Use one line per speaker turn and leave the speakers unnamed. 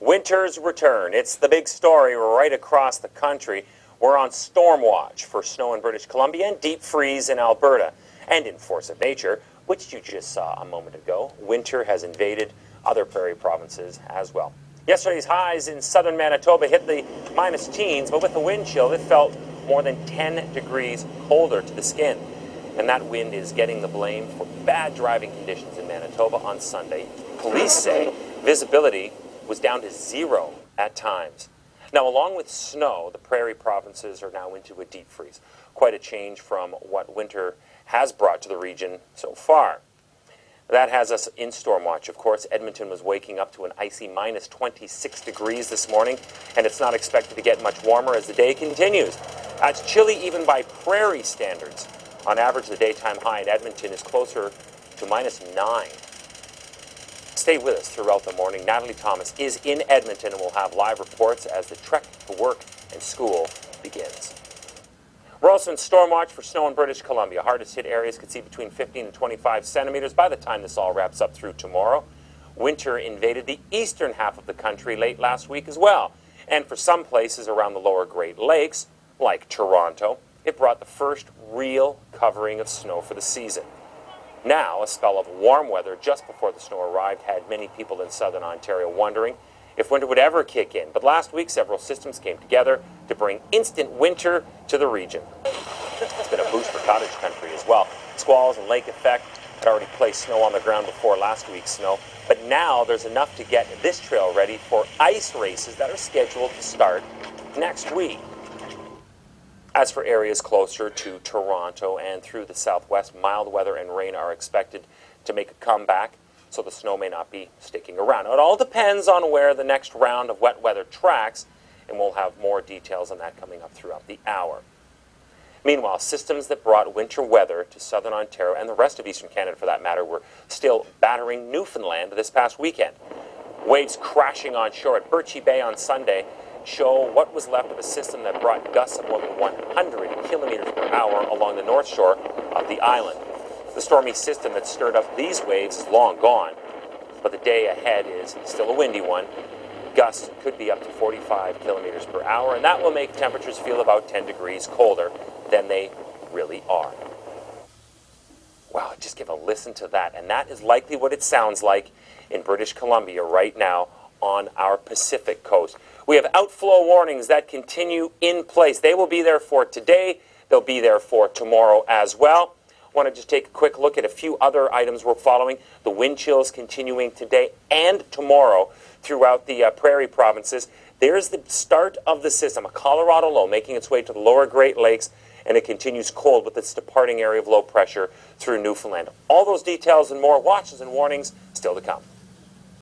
Winter's return. It's the big story right across the country. We're on storm watch for snow in British Columbia and deep freeze in Alberta. And in force of nature, which you just saw a moment ago, winter has invaded other prairie provinces as well. Yesterday's highs in southern Manitoba hit the minus teens, but with the wind chill, it felt more than 10 degrees colder to the skin. And that wind is getting the blame for bad driving conditions in Manitoba on Sunday. Police say visibility was down to 0 at times. Now, along with snow, the prairie provinces are now into a deep freeze. Quite a change from what winter has brought to the region so far. That has us in storm watch. Of course, Edmonton was waking up to an icy minus 26 degrees this morning, and it's not expected to get much warmer as the day continues. It's chilly even by prairie standards. On average, the daytime high in Edmonton is closer to minus 9. Stay with us throughout the morning. Natalie Thomas is in Edmonton and will have live reports as the trek to work and school begins. We're also in storm watch for snow in British Columbia. Hardest hit areas could see between 15 and 25 centimeters by the time this all wraps up through tomorrow. Winter invaded the eastern half of the country late last week as well. And for some places around the lower Great Lakes, like Toronto, it brought the first real covering of snow for the season. Now, a spell of warm weather just before the snow arrived had many people in southern Ontario wondering if winter would ever kick in. But last week, several systems came together to bring instant winter to the region. It's been a boost for cottage country as well. Squalls and lake effect had already placed snow on the ground before last week's snow. But now there's enough to get this trail ready for ice races that are scheduled to start next week. As for areas closer to Toronto and through the southwest, mild weather and rain are expected to make a comeback, so the snow may not be sticking around. Now, it all depends on where the next round of wet weather tracks, and we'll have more details on that coming up throughout the hour. Meanwhile, systems that brought winter weather to southern Ontario and the rest of eastern Canada, for that matter, were still battering Newfoundland this past weekend. Waves crashing on shore at Birchie Bay on Sunday show what was left of a system that brought gusts of more than 100 kilometers per hour along the north shore of the island. The stormy system that stirred up these waves is long gone, but the day ahead is still a windy one. Gusts could be up to 45 kilometers per hour, and that will make temperatures feel about 10 degrees colder than they really are. Wow, just give a listen to that, and that is likely what it sounds like in British Columbia right now on our Pacific coast. We have outflow warnings that continue in place. They will be there for today. They'll be there for tomorrow as well. I want to just take a quick look at a few other items we're following. The wind chills continuing today and tomorrow throughout the prairie provinces. There's the start of the system, a Colorado low making its way to the lower Great Lakes, and it continues cold with its departing area of low pressure through Newfoundland. All those details and more, watches and warnings still to come.